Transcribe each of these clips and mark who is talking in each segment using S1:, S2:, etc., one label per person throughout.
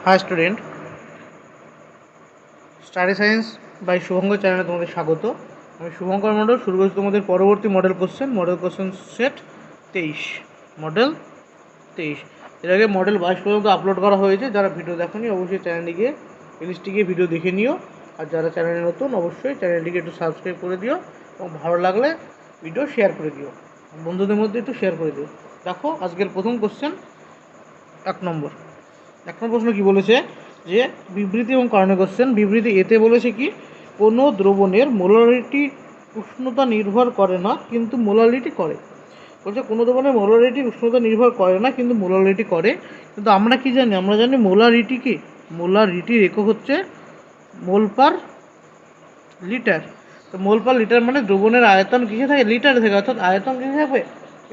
S1: High student, study science by Shubhankar চ্যানেলে তোমাদের স্বাগত। আমি শুভঙ্কর মণ্ডল। শুরু করছি তোমাদের পরবর্তী মডেল কোশ্চেন সেট 23, মডেল 23। এর আগে মডেল 22 পর্যন্ত আপলোড করা হয়েছে। যারা ভিডিও দেখোনি অবশ্যই চ্যানেলটিকে প্লেলিস্টে ভিডিও দেখে নিও। আর যারা চ্যানেলে নতুন অবশ্যই চ্যানেলটিকে একটু সাবস্ক্রাইব করে দিও এবং ভালো লাগলে ভিডিও শেয়ার করে দিও, বন্ধুদের মধ্যে একটু শেয়ার করে দিও। দেখো আজকের প্রথম কোশ্চেন, এক নম্বর প্রশ্ন কি বলেছে যে বিবৃতি এবং কারণে কোশ্চেন। বিবৃতি এতে বলেছে কি, কোনো দ্রবণের মোলারিটি উষ্ণতা নির্ভর করে না কিন্তু মোলারিটি করে। বলছে কোনো দ্রবণের মোলারিটি উষ্ণতা নির্ভর করে না কিন্তু মোলারিটি করে। কিন্তু আমরা কি জানি? আমরা জানি মোলারিটি কি, মোলারিটির একক হচ্ছে মোল পার লিটার। তো মোল পার লিটার মানে দ্রবণের আয়তন কিসে থাকে? লিটারে থাকে। অর্থাৎ আয়তন কিসে থাকবে?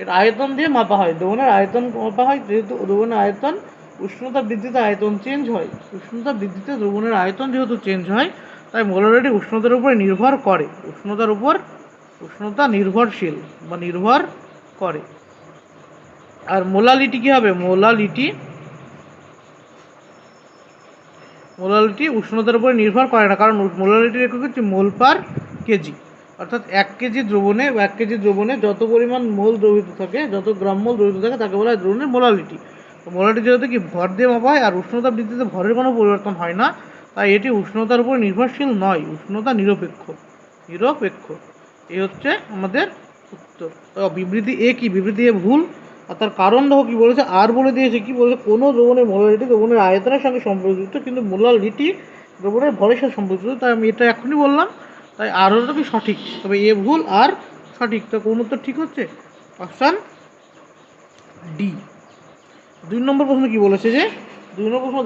S1: এর আয়তন দিয়ে মাপা হয়, দ্রবণের আয়তন মাপা হয়। যেহেতু দ্রবণের আয়তন উষ্ণতা বৃদ্ধিতে আয়তন চেঞ্জ হয়, উষ্ণতা বৃদ্ধিতে দ্রবণের আয়তন যেহেতু চেঞ্জ হয়, তাই মোলারিটি উষ্ণতার উপর নির্ভর করে, উষ্ণতা নির্ভরশীল বা নির্ভর করে। আর মোলালিটি কি হবে? মোলালিটি উষ্ণতার উপরে নির্ভর করে না, কারণ মোলালিটির একক হচ্ছে মোল পার কেজি। অর্থাৎ 1 কেজি দ্রবণে যত পরিমাণ মোল দ্রবিত থাকে, যত গ্রাম মোল দ্রবিত থাকে তাকে বলা হয় দ্রবণের মোলালিটি। তো মোলালিটি যেহেতু কি ভর দিয়ে মাপা হয় আর উষ্ণতা বৃদ্ধিতে ভরের কোনো পরিবর্তন হয় না, তাই এটি উষ্ণতার উপর নির্ভরশীল নয়, উষ্ণতা নিরপেক্ষ। এই হচ্ছে আমাদের উত্তর। তো বিবৃতি এ কি? বিবৃতি এ ভুল। আর তার কারণ দেখো কি বলেছে, আর বলে দিয়েছে কি বলেছে, কোনো দ্রবণের মোলারিটি দ্রবণের আয়তনের সঙ্গে সম্পর্কযুক্ত কিন্তু মোলারিটি দ্রবণের ভরের সাথে সম্পর্কযুক্ত। তাই আমি এটা এখনই বললাম, তাই আর হলো কি সঠিক, তবে এ ভুল আর সঠিক। তো কোন উত্তর ঠিক হচ্ছে? Option D. 2 নম্বর প্রশ্ন কি বলেছে যে 2 নম্বর প্রশ্ন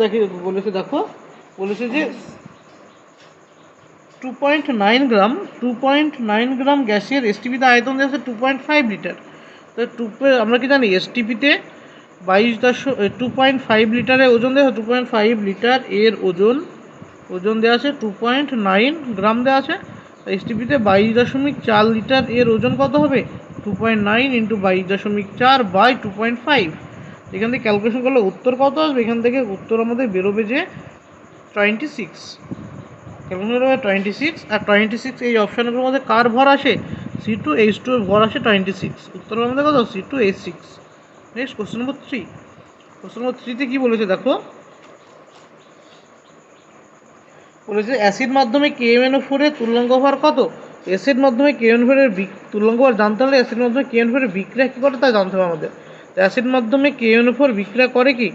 S1: বলেছে যে 2.9 গ্রাম গ্যাসের এসটিপিতে আয়তন দেওয়া আছে 2.5 লিটার। তো আমরা কি জানি এসটিপিতে 2.5 লিটারের ওজন দেওয়া আছে। 2.5 লিটার এর ওজন দেওয়া আছে 2.9 গ্রাম দেওয়া আছে। এসটিপিতে 22.4 লিটার এর ওজন কত হবে? 2.9 × 22.4 বাই 2.5। এখান থেকে ক্যালকুলেশন করলে উত্তর কত আসবে? এখান থেকে উত্তর আমাদের বেরোবে যে 26। ক্যালকুলেশন হবে 26। আর 26 এই অপশানগুলোর মধ্যে কার ভর আসে? C2H2 এর ভর আসে 26। উত্তর আমাদের কত? C2H6। Next question number 3। Question number 3তে কী বলেছে দেখো, বলেছে অ্যাসিড মাধ্যমে KMnO4 এর তুল্যাঙ্ক ভর কত? অ্যাসিড মাধ্যমে KMnO4 এর তুল্যাঙ্ক ভর জানতে হলে অ্যাসিড মাধ্যমে KMnO4 এর বিক্রিয়া কী করে তা জানতে হবে আমাদের। অ্যাসিড মাধ্যমে KMnO4 বিক্রিয়া করে কি,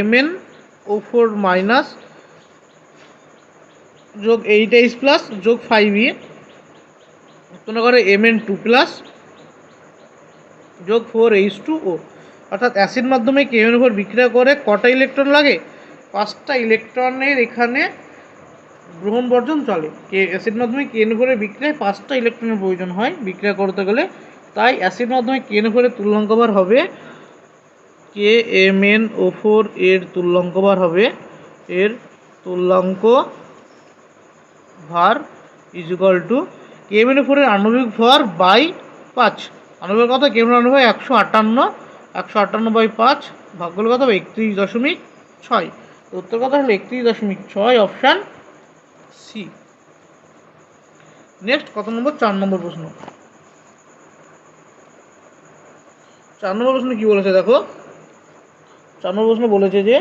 S1: MnO4 মাইনাস যোগ 8H প্লাস যোগ 5E উৎপন্ন করে Mn2 প্লাস যোগ 4H2O। অর্থাৎ অ্যাসিড মাধ্যমে KMnO4 বিক্রিয়া করে কটা ইলেকট্রন লাগে? 5টা ইলেকট্রনের এখানে গ্রহণ বর্জন চলে। অ্যাসিড মাধ্যমে KMnO4 এর বিক্রিয়ায় 5টা ইলেকট্রনের প্রয়োজন হয় বিক্রিয়া করতে গেলে। তাই অ্যাসিড মাধ্যমে KMnO4 এর তুল্যাঙ্ক ভার হবে KMnO4 এর তুল্যাঙ্ক ভার ইজ ইকুয়াল টু KMnO4 এর আণবিক ভর বাই 5। আণবিক কত? KMnO আণবিক 158 বাই 5 ভাগ করলে কত হবে? 31.6। উত্তর কত হলো? 31.6, অপশান সি। নেক্সট কত নম্বর? 4 নম্বর প্রশ্ন। 4 নম্বর প্রশ্ন কি বলেছে দেখো, 4 নম্বর প্রশ্ন বলেছে যে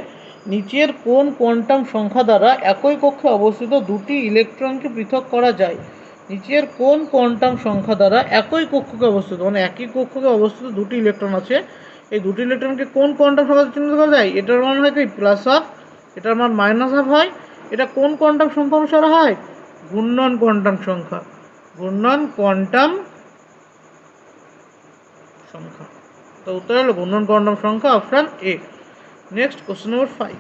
S1: নিচের কোন কোয়ান্টাম সংখ্যা দ্বারা একই কক্ষে অবস্থিত দুটি ইলেকট্রনকে পৃথক করা যায়? নিচের কোন কোয়ান্টাম সংখ্যা দ্বারা একই কক্ষকে অবস্থিত, মানে একই কক্ষকে অবস্থিত দুটি ইলেকট্রন আছে, এই দুটি ইলেকট্রনকে কোন কোয়ান্টাম সংখ্যা চিহ্নিত করা যায়? এটার মান হয় কি প্লাস হাফ, এটার মান মাইনাস হাফ হয়। এটা কোন কোয়ান্টাম সংখ্যা অনুসারে হয়? ঘূর্ণন কোয়ান্টাম সংখ্যা। তো উত্তর হলো ঘূর্ণন কোয়ান্টাম সংখ্যা, অপশান এ। নেক্সট কোশ্চেন নম্বর 5।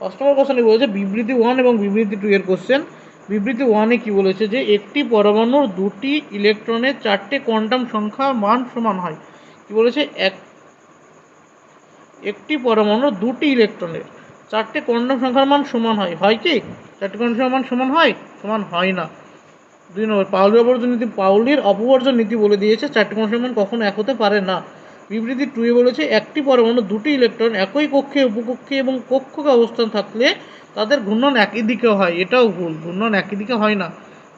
S1: 5 নম্বর কোশ্চেনে বলেছে বিবৃতি 1 এবং বিবৃতি 2 এর কোশ্চেন। বিবৃতি 1-এ কি বলেছে যে একটি পরমাণুর দুটি ইলেকট্রনের 4টে কোয়ান্টাম সংখ্যার মান সমান হয়। কি বলেছে? একটি পরমাণুর দুটি ইলেকট্রনের 4টে কোয়ান্টাম সংখ্যার মান সমান হয়। হয় কি? 4টে কোয়ান্টাম সংখ্যার মান সমান হয়? সমান হয় না। 2 নম্বর পাউলির অপবর্জন নীতি বলে দিয়েছে 4টে কোয়ান্টাম মান কখনো এক হতে পারে না। বিবৃতি 2 এ বলেছে একটি পরমাণু দুটি ইলেকট্রন একই কক্ষে উপকক্ষে এবং কক্ষকে অবস্থান থাকলে তাদের ঘূর্ণন একই দিকে হয়। এটাও ভুল, ঘূর্ণন একই দিকে হয় না।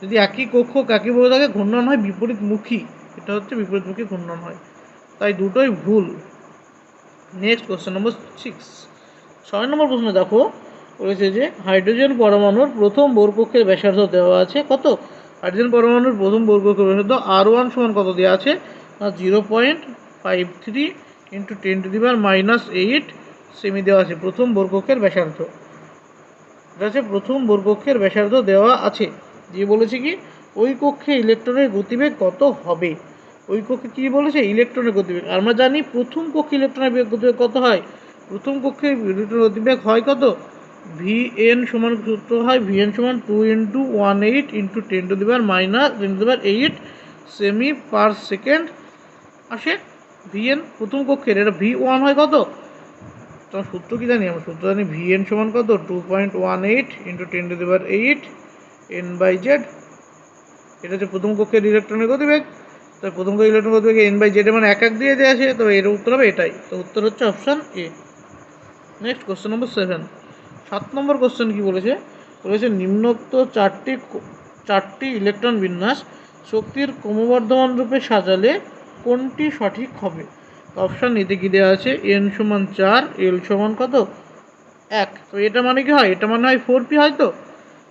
S1: যদি একই কক্ষক একইভাবে থাকে ঘূর্ণন হয় বিপরীতমুখী, এটা হচ্ছে বিপরীতমুখী ঘূর্ণন হয়, তাই দুটোই ভুল। নেক্সট কোশ্চেন নম্বর 6, 6 নম্বর প্রশ্ন দেখো বলেছে যে হাইড্রোজেন পরমাণুর প্রথম বর্গকক্ষের ব্যাসার্ধ দেওয়া আছে কত। হাইড্রোজেন পরমাণুর প্রথম বর্গকক্ষের ব্যাসার্ধ R1 সমান কত দেওয়া আছে না 0.53 × 10⁻⁻8 সেমি দেওয়া আছে প্রথম বর্গকক্ষের ব্যাসার্ধ। এটা হচ্ছে প্রথম বর্গকক্ষের ব্যাসার্ধ দেওয়া আছে। দিয়ে বলেছে কি ওই কক্ষে ইলেকট্রনের গতিবেগ কত হবে। ওই কক্ষে কী বলেছে ইলেকট্রনের গতিবেগ। আমরা জানি প্রথম কক্ষে ইলেকট্রনের গতিবেগ কত হয়। প্রথম কক্ষে ইলেকট্রনের গতিবেগ হয় কত Vn সমান সূত্র হয় Vn সমান 2 × 18 × 10⁻⁸ সেমি পার সেকেন্ড আসে Vn প্রথম কক্ষের। এটা V1 হয় কত, তোমার সূত্র কি জানি, আমরা সূত্র জানি Vn সমান কত 2.18 × 10⁸ n/z। এটা হচ্ছে প্রথম কক্ষের ইলেকট্রনের গতিবেগ। তো প্রথম কক্ষের ইলেকট্রনের গতিবেগ n/z মানে এক দিয়ে দেওয়া আছে, তো এর উত্তর হবে এটাই। তো উত্তর হচ্ছে option A. Next question number 7, 7 number question কি বলেছে বলেছে নিম্নোক্ত চারটি ইলেকট্রন বিন্যাস শক্তির ক্রমবর্ধমান রূপে সাজালে কোনটি সঠিক হবে। অপশান এতে কি দেওয়া আছে n সমান 4, l সমান কত 1। তো এটা মানে কি হয়, এটা মানে হয় 4p হয়। তো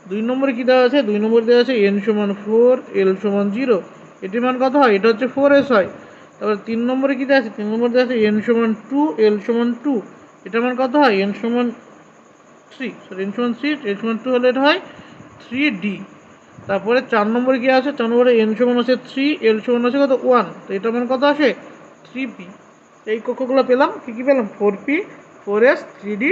S1: 2 নম্বরে কী দেওয়া আছে, 2 নম্বরে দেওয়া আছে n সমান 4, l সমান 0, এটির মান কত হয়, এটা হচ্ছে 4s হয়। তারপরে 3 নম্বরে কী দেওয়া আছে, 3 নম্বরে দেওয়া আছে n সমান 2, l সমান 2, এটার মান কত হয় n সমান 3, সরি n সমান 3, l সমান 2 হলে এটা হয় 3d। তারপরে 4 নম্বরে কী আছে, 4 নম্বরে n সমান আছে 3, l সমান আছে কত 1, তো এটার মান কত আসে 3p। এই কক্ষগুলো পেলাম, কী পেলাম 4p, 4s, 3d,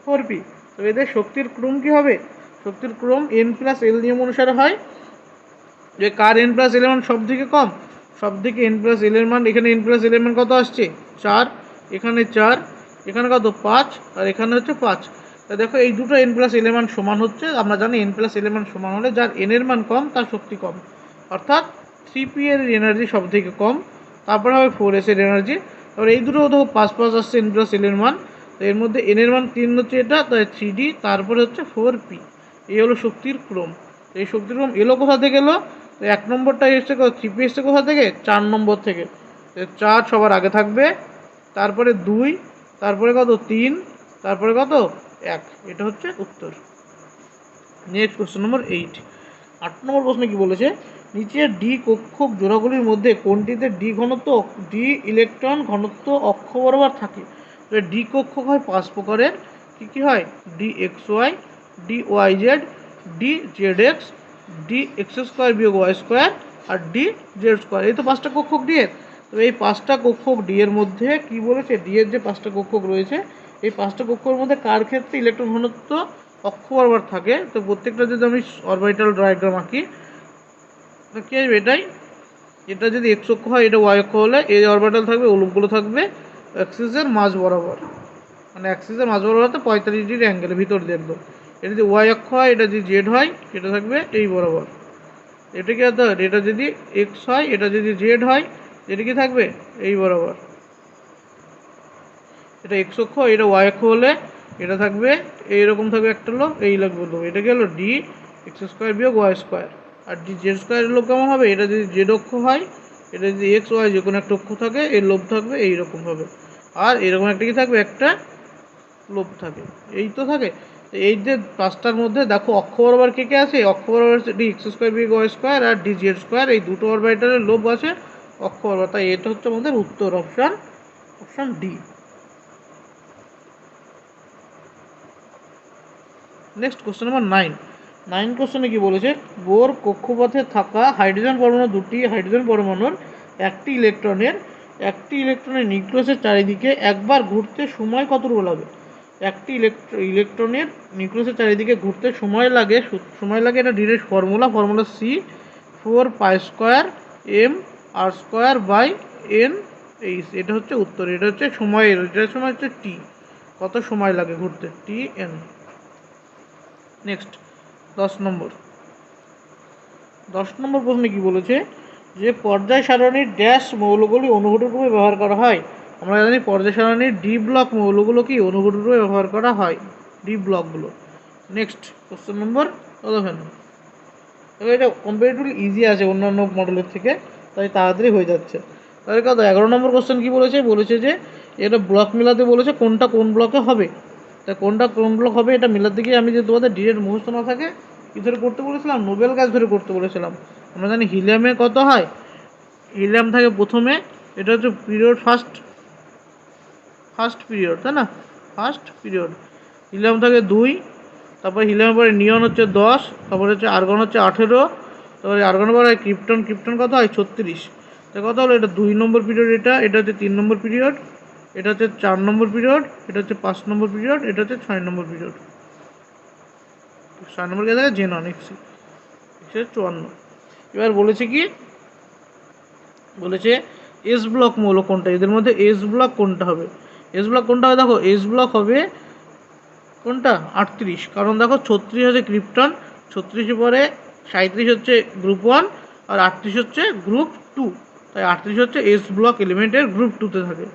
S1: 4p। তো এদের শক্তির ক্রম কী হবে, শক্তির ক্রম n+l নিয়ম অনুসারে হয় যে কার n+l এর মান সব থেকে কম, সব থেকে n+l এর মান, এখানে n+l এর মান কত আসছে 4, এখানে 4, এখানে কত 5, আর এখানে হচ্ছে 5। তা দেখো এই দুটো n+l এর মান সমান হচ্ছে। আমরা জানি n+l এর মান সমান হলে যার n এর মান কম তার শক্তি কম, অর্থাৎ 3p এর এনার্জি সব থেকে কম, তারপরে হবে 4s এর এনার্জি। তারপরে এই দুটো দেখো 5 আসছে n+l এর মান, তো এর মধ্যে n এর মান 3 হচ্ছে এটা, তাই 3d, তারপরে হচ্ছে 4p। এই হলো শক্তির ক্রম। এই শক্তির ক্রম এলো কোথা থেকে এলো, তো 1 নম্বরটা এসছে 3p এসছে কোথা থেকে 4 নম্বর থেকে। 4 সবার আগে থাকবে, তারপরে 2, তারপরে কত 3, তারপরে কত 1, এটা হচ্ছে উত্তর। নেক্সট কোশ্চেন নম্বর 8, 8 নম্বর প্রশ্নে কি বলেছে নিচের ডি কক্ষক জোড়াগুলির মধ্যে কোনটিতে ডি ইলেকট্রন ঘনত্ব অক্ষ বরাবর থাকে। ডি কক্ষক হয় 5 প্রকারের, কী হয় DXY, DYZ, DZX, DX² - y², আর DZ²। এই তো 5টা কক্ষক ডি এর। তো এই 5টা কক্ষক ডি এর মধ্যে কি বলেছে, ডি এর যে 5টা কক্ষক রয়েছে এই 5টা কক্ষকের মধ্যে কার ক্ষেত্রে ইলেকট্রন ঘনত্ব অক্ষ বরাবর থাকে। তো প্রত্যেকটা যদি আমি অরবিটাল ডায়াগ্রাম আঁকি, তো কী আসবে এটাই, এটা যদি এক্স অক্ষ হয় এটা ওয়াই অক্ষ হলে এই অরবিটাল থাকবে, ওলুপগুলো থাকবে অ্যাক্সিসের মাঝ বরাবর, মানে অ্যাক্সিসের মাঝ বরাবর হতে 45 ডিগ্রি অ্যাঙ্গেলে ভিতর দিয়ে একদম। এটা যদি ওয়াই অক্ষ হয়, এটা যদি জেড হয় এটা থাকবে এই বরাবর। এটা কি হতে হয়, এটা যদি এক্স হয়, এটা যদি জেড হয়, এটা কি থাকবে এই বরাবর। এটা এক্স অক্ষ, এটা ওয়াই অক্ষ হলে এটা থাকবে এইরকম থাকবে একটা লোক, এই লাগবে লোক, এটা কি হলো DX² - y²। আর DZ² লোক কেমন হবে, এটা যদি জেড অক্ষ হয়, এটা যদি এক্স ওয়াই যে কোনো একটা অক্ষ থাকে এর লোভ থাকবে এইরকমভাবে, আর এরকম একটা কি থাকবে একটা লোভ থাকে, এই তো থাকে। তো এই যে 5টার মধ্যে দেখো অক্ষ বরাবর কে কে আছে, অক্ষ বরাবর হচ্ছে DX² - y² আর DZ², এই দুটো অরবিটালের লোভ আছে অক্ষ বরাবর, তাই এটা হচ্ছে আমাদের উত্তর, অপশান ডি। নেক্সট কোশ্চেন নম্বর 9, 9 কোশ্চেনে কি বলেছে বোর কক্ষপথে থাকা হাইড্রোজেন পরমাণু দুটি হাইড্রোজেন পরমাণুর একটি ইলেকট্রনের নিউক্লিয়াসের চারিদিকে একবার ঘুরতে সময় কতটুকু লাগে। একটি ইলেকট্রনের নিউক্লিয়াসের চারিদিকে ঘুরতে সময় লাগে এটা direct formula C4π²m r²/n h, এটা হচ্ছে উত্তর, এটা হচ্ছে সময়ের, এটার সময় হচ্ছে টি, কত সময় লাগে ঘুরতে Tn। নেক্সট 10 নম্বর প্রশ্নে কি বলেছে যে পর্যায় সারণীর ড্যাশ মৌলগুলি অনুঘটক রূপে ব্যবহার করা হয়। আমরা জানি পর্যায় সারণীর ডি ব্লক মৌলগুলো কি অনুঘটক রূপে ব্যবহার করা হয়, ডি ব্লকগুলো। Next question number 11। তবে এটা কম্পারেটিভলি ইজি আছে অন্যান্য মডেলের থেকে, তাই তাড়াতাড়ি হয়ে যাচ্ছে। তাহলে কত 11 নম্বর কোশ্চেন কী বলেছে, বলেছে যে এটা ব্লক মেলাতে বলেছে কোনটা কোন ব্লকে হবে। তা কোনটা কোন ব্লক হবে এটা মেলাতে গিয়ে আমি যে তোমাদের ডিরেক্ট মুখস্থ না থাকে কী ধরে করতে বলেছিলাম, নোবেল গ্যাস ধরে করতে বলেছিলাম। আমরা জানি হিলিয়ামে কত হয়, হিলিয়াম থাকে প্রথমে, এটা হচ্ছে পিরিয়ড ফার্স্ট পিরিয়ড, তাই না, ফার্স্ট পিরিয়ড। হিলিয়াম থাকে 2, তারপরে হিলিয়ামের পরে নিয়ন হচ্ছে 10, তারপরে হচ্ছে আর্গন হচ্ছে 18, তারপরে আর্গনের পরে ক্রিপ্টন কত হয় 36। তো কত হলো, এটা 2 নম্বর পিরিয়ড, এটা হচ্ছে 3 নম্বর পিরিয়ড, এটা হচ্ছে 4 নম্বর পিরিয়ড, এটা হচ্ছে 5 নম্বর পিরিয়ড, এটা হচ্ছে 6 নম্বর পিরিয়ড। 6 নম্বর কে থাকে জেনন এক্সি 54। এবার বলেছে কি, বলেছে এস ব্লক মৌল কোনটা, এদের মধ্যে এস ব্লক কোনটা হবে। এস ব্লক কোনটা হবে, দেখো এস ব্লক হবে কোনটা 38, কারণ দেখো 36 হচ্ছে ক্রিপ্টন, 36 পরে 37 হচ্ছে গ্রুপ 1 আর 38 হচ্ছে গ্রুপ 2, তাই 38 হচ্ছে এস ব্লক এলিমেন্টের গ্রুপ 2তে থাকে।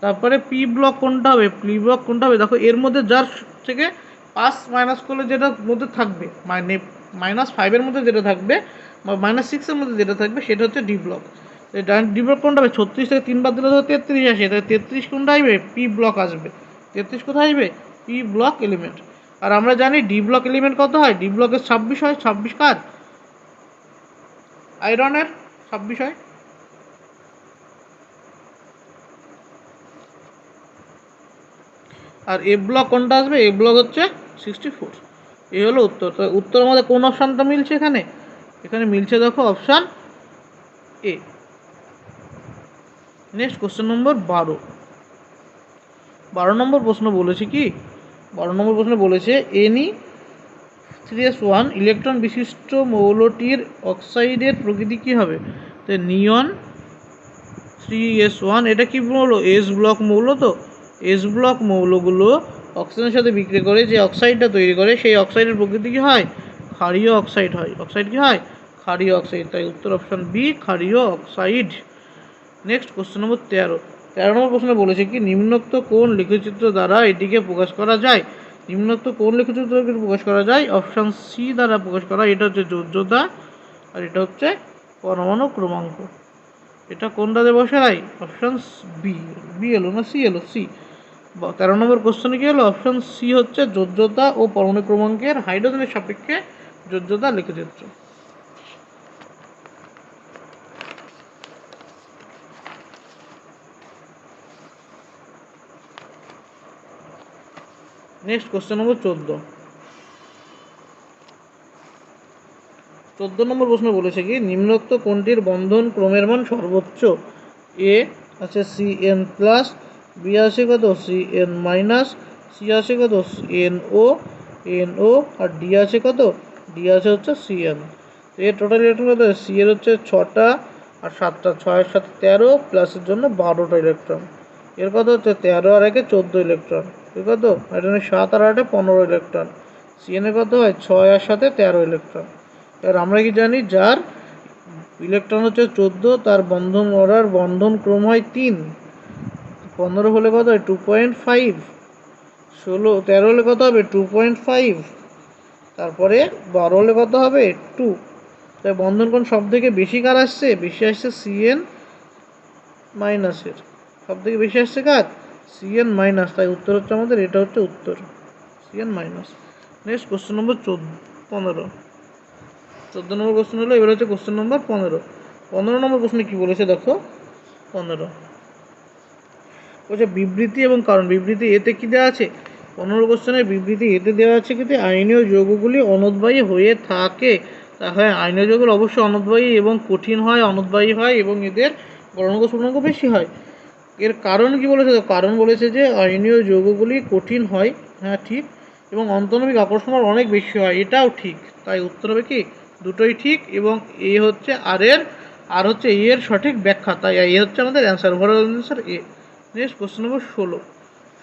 S1: তারপরে পি ব্লক কোনটা হবে, পি ব্লক কোনটা হবে, দেখো এর মধ্যে যার থেকে পাস মাইনাস করলে যেটার মধ্যে থাকবে, মানে -5 মধ্যে যেটা থাকবে বা -6 মধ্যে যেটা থাকবে সেটা হচ্ছে ডি ব্লক। ডি ব্লক কোনটা হবে, 36 থেকে 3 বাদ দিলে তো 33 আসে, তাই 33 কোনটা আসবে, পি ব্লক আসবে। 33 কোথায় আসবে, পি ব্লক এলিমেন্ট। আর আমরা জানি ডি ব্লক এলিমেন্ট কত হয়, ডি ব্লকের 26 হয়, 26 কার, আয়রনের 26 হয়। আর এ ব্লক কোনটা আসবে, এ ব্লক হচ্ছে 64। এই হলো উত্তর। তো উত্তর আমাদের কোন অপশানটা মিলছে, এখানে মিলছে দেখো অপশান এ। নেক্সট কোশ্চেন নম্বর 12 নম্বর প্রশ্ন বলেছে কি, 12 নম্বর প্রশ্ন বলেছে Ne3s1 ইলেকট্রন বিশিষ্ট মৌলটির অক্সাইডের প্রকৃতি কী হবে। তো নিয়ন 3s1 এটা কি মৌল, এস ব্লক মৌল। তো এস ব্লক মৌলগুলো অক্সিজেনের সাথে বিক্রিয়া করে যে অক্সাইডটা তৈরি করে সেই অক্সাইডের প্রকৃতি কী হয়, ক্ষারীয় অক্সাইড হয়। অক্সাইড কী হয়, ক্ষারীয় অক্সাইড। তাই উত্তর অপশান বি, ক্ষারীয় oxide. Next question number 13 number প্রশ্নে বলেছে কি, নিম্নোক্ত কোন লেখচিত্র দ্বারা এটিকে প্রকাশ করা যায়। নিম্নোক্ত কোন লেখচিত্র দ্বারা প্রকাশ করা যায়, অপশান সি দ্বারা প্রকাশ করা। এটা হচ্ছে যোজ্যতা আর এটা হচ্ছে পরমাণু ক্রমাঙ্ক। এটা কোনটাতে বসাই, অপশান বি, বি এলো না সি এলো, সি। 13 নম্বর কোশ্চেনে কি হলো, অপশান সি হচ্ছে যোজ্যতা ও পরমাণু ক্রমাঙ্কের হাইড্রোজেনের সাপেক্ষে যোজ্যতা লেখচিত্র। নেক্সট কোশ্চেন নম্বর 14 নম্বর প্রশ্ন বলেছে কি, নিম্নোক্ত কোনটির বন্ধন ক্রমের মান সর্বোচ্চ। এ আছে CN প্লাস, বি আছে কত CN মাইনাস, সি আছে কত NO আর ডি আছে কত, ডি আছে হচ্ছে CN। এর টোটাল ইলেকট্রন কত, সি এর হচ্ছে 6টা আর 7টা, 6 7 13 প্লাসের জন্য 12টা ইলেকট্রন। এর কত হচ্ছে 13 আর 1 14 ইলেকট্রন। এর কত, হাইড্রোজেন 7 আর 8 15 ইলেকট্রন। CN এর কত হয় 6 আর 7 13 ইলেকট্রন। এবার আমরা কি জানি, যার ইলেকট্রন হচ্ছে 14 তার বন্ধন ক্রম হয় 3। 15 হলে কত হয় 2.5, 13 হলে কত হবে 2.5, তারপরে 12 হলে কত হবে 2। তাই বন্ধন কোণ সব থেকে বেশি কার আসছে, বেশি আসছে CN মাইনাসের, সব থেকে বেশি আসছে কার, CN মাইনাস। তাই উত্তর হচ্ছে আমাদের এটা হচ্ছে উত্তর, CN মাইনাস। নেক্সট কোশ্চেন নম্বর 14 নম্বর কোশ্চেন হলো, এবার হচ্ছে কোশ্চেন নম্বর 15 নম্বর প্রশ্নে কি বলেছে দেখো। 15 বলছে বিবৃতি এবং কারণ। বিবৃতি এতে কি দেওয়া আছে, 15 কোশ্চেনের বিবৃতি এতে দেওয়া আছে কিন্তু আয়নীয় যৌগগুলি অনুদ্বায়ী হয়ে থাকে। তা হ্যাঁ, আয়নীয় যৌগগুলো অবশ্যই অনুদ্বায়ী এবং কঠিন হয়, অনুদ্বায়ী হয় এবং এদের গলনাঙ্ক শূন্যাঙ্ক বেশি হয়। এর কারণ কি বলেছে, কারণ বলেছে যে আয়নীয় যৌগগুলি কঠিন হয়, হ্যাঁ ঠিক, এবং অন্তর্নিহিত আকর্ষণ অনেক বেশি হয়, এটাও ঠিক। তাই উত্তর হবে কি, দুটোই ঠিক। এবং এ হচ্ছে আর হচ্ছে এর সঠিক ব্যাখ্যা, তাই এ হচ্ছে আমাদের অ্যান্সার, ওভারঅল অ্যান্সার এ। নেক্সট কোশ্চেন নম্বর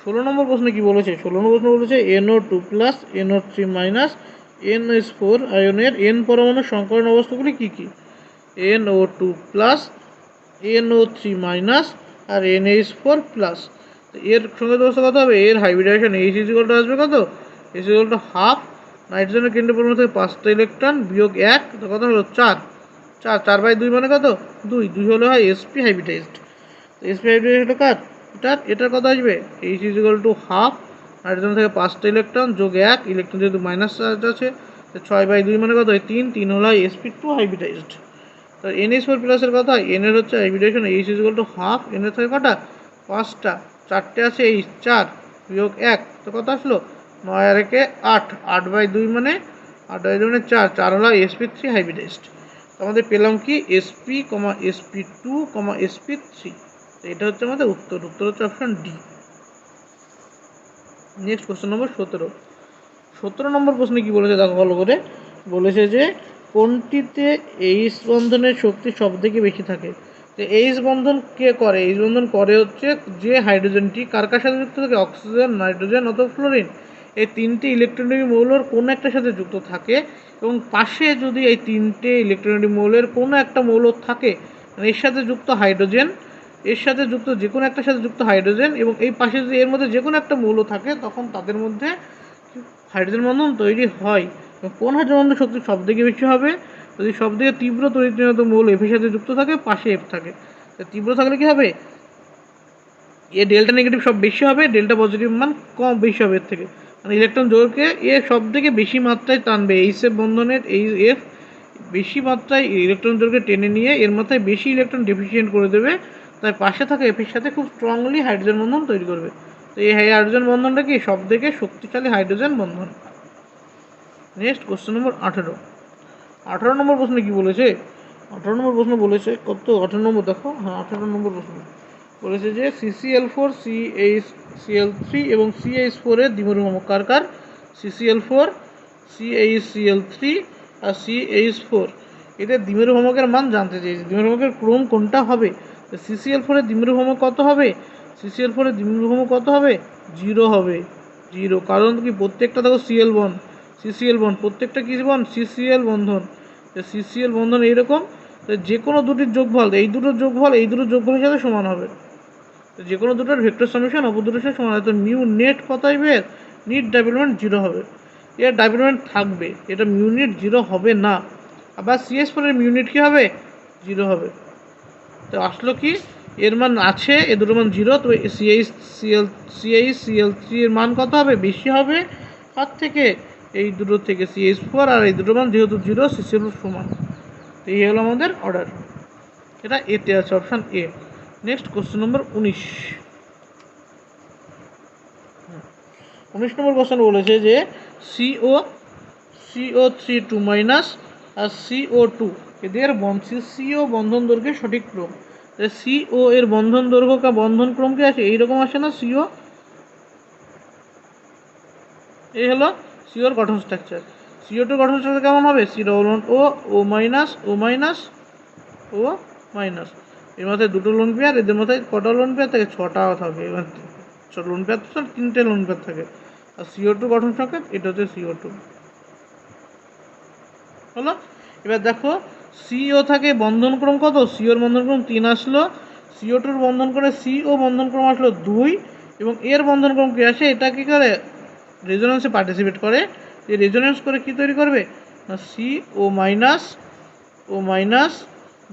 S1: 16 নম্বর প্রশ্নে কি বলেছে, 16 নম্বর প্রশ্ন বলেছে NO2 plus NO3 minus NH4 আয়নের N পরমাণু সংকরণ অবস্থাগুলি কী কী। NO2 প্লাস NO3 মাইনাস আর NH4 প্লাস। এর সঙ্গে দোষটা কত হবে? এর হাইব্রিডাইজেশন H ইকুয়াল আসবে কত? H ইকুয়াল টু হাফ নাইট্রোজেনের কেন্দ্রীয় পরমাণু থেকে 5টা ইলেকট্রন বিয়োগ 1, তো কত হলো 4। 4/2 মানে কত? 2 হলে হয় sp হাইব্রিডাইজড। তো sp হাইব্রিডাইজড হলো কার? এটার কত আসবে? H equal to half nitrogen থেকে 5টা ইলেকট্রন যোগ 1, ইলেকট্রন যেহেতু মাইনাস চার্জ আছে, তো 6/2 মানে কত হয়? 3 হলো হয় sp2 হাইব্রিডাইজড। তো NH4 প্লাসের কথা, N এর হচ্ছে hybridization H equal to half, N এর থেকে কটা? 5টা, 4টে আছে H, 4 বিয়োগ 1, তো কত আসলো? 9 আর 1 8, 8/2 মানে 4 হলো sp3 হাইব্রিডাইজড। তো আমাদের পেলাম কি? sp, sp2, sp3। তো এটা হচ্ছে আমাদের উত্তর হচ্ছে অপশন ডি। নেক্সট কোশ্চেন নম্বর 17 নম্বর প্রশ্নে কি বলেছে দেখো ভালো করে। বলেছে যে কোনটিতে এইচ বন্ধনের শক্তি সব থেকে বেশি থাকে? তো এইচ বন্ধন কে করে? এইচ বন্ধন করে হচ্ছে যে হাইড্রোজেনটি কার সাথে যুক্ত থাকে? অক্সিজেন, নাইট্রোজেন অথবা ফ্লোরিন, এই 3টে ইলেকট্রনিক মৌলের কোনো একটা সাথে যুক্ত থাকে, এবং পাশে যদি এই 3টে ইলেকট্রনিক মৌলের কোনো একটা মৌল থাকে, মানে এর সাথে যুক্ত হাইড্রোজেন, এর সাথে যুক্ত যে কোনো একটা সাথে যুক্ত হাইড্রোজেন, এবং এই পাশে যদি এর মধ্যে যে কোনো একটা মৌল থাকে, তখন তাদের মধ্যে হাইড্রোজেন বন্ধন তৈরি হয়। কোন হাইড্রোজেন বন্ধন শক্তি সব থেকে বেশি হবে? যদি সব থেকে তীব্র তড়িৎ মৌল এফের সাথে যুক্ত থাকে, পাশে এফ থাকে, তীব্র থাকলে কি হবে? এ ডেল্টা নেগেটিভ সব বেশি হবে, ডেল্টা পজিটিভ মান কম বেশি হবে এর থেকে, মানে ইলেকট্রন জোরকে এ সব থেকে বেশি মাত্রায় টানবে। এইচ এফ বন্ধনের এই এফ বেশি মাত্রায় ইলেকট্রন জোরকে টেনে নিয়ে এর মাথায় বেশি ইলেকট্রন ডেফিসিয়েন্ট করে দেবে, তাই পাশে থাকা এফের সাথে খুব স্ট্রংলি হাইড্রোজেন বন্ধন তৈরি করবে। তো এই হাইড্রোজেন বন্ধনটা কি সব থেকে শক্তিশালী হাইড্রোজেন বন্ধন। নেক্সট কোশ্চেন নম্বর 18 নম্বর প্রশ্নে কি বলেছে? 18 নম্বর প্রশ্ন বলেছে কত? 18 নম্বর দেখো, হ্যাঁ 18 নম্বর প্রশ্ন বলেছে যে CCl4, CH3 এবং CH4 এর দ্বিমেরু ভ্রামক কার? CCl4, CHCl3 আর CH4 এদের দ্বিমেরু ভ্রামকের মান জানতে চেয়েছি। দ্বিমেরু ভ্রামকের ক্রম কোনটা হবে? CCl4 এর দ্বিমেরু ভ্রামক কত হবে? CCl4 এর দ্বিমেরু ভ্রামক কত হবে? 0 হবে, 0। কারণ কি? প্রত্যেকটা দেখো সিএল বন্ড, CCl বন্ড, প্রত্যেকটা কি বন্ড? CCl বন্ধন। CCl বন্ধন এইরকম, যে কোনো দুটির যোগফল, এই দুটোর যোগফলের সাথে সমান হবে। যে কোনো দুটোর ভেক্টর সামেশন অপর দুটোর সাথে সমান হবে। তো মিউ নেট কত আসবে? নিট ডাইভেলপমেন্ট 0 হবে। এর ডাইভেলপমেন্ট থাকবে, এটা মিউনিট 0 হবে না। আবার CH4 এর মিউনিট কি হবে? 0 হবে। তো আসলো কি? এর মান আছে, এ দুটোর মান 0, তো CHCl3 এর মান কত হবে? বেশি হবে কার থেকে? এই দুটো থেকে, CH4, আর এই দুটোর মান যেহেতু 0, CCl সমান। তো এই হলো আমাদের অর্ডার, এটা এতে আছে, option A. Next question number 19 number question বলেছে যে CO3 2- আর CO2 এদের CO বন্ধন দৈর্ঘ্যের সঠিক ক্রম। CO এর বন্ধন দৈর্ঘ্য বন্ধন ক্রম কি আছে? এইরকম আসে না? CO এই হলো সিওর গঠন স্ট্রাকচার। CO2 গঠন স্ট্রাকচার কেমন হবে? CO, এর মাথায় দুটো লোন পেয়ার, এদের মাথায় কটা লোন পেয়ার থাকে? 6টা থাকে। এবার লোন পেয়ার তো 3টে লোন পেয়ার থাকে। আর CO2 গঠন সংকেত এটা হচ্ছে CO2 হলো। এবার দেখো CO থাকে বন্ধনক্রম কত? CO এর বন্ধনক্রম 3 আসলো, CO2 বন্ধন করে CO বন্ধনক্রম আসলো 2, এবং এর বন্ধনক্রম কি আসে? এটা কি করে? রেজোনেন্সে পার্টিসিপেট করে। এই রেজোনেন্স করে কি তৈরি করবে? CO-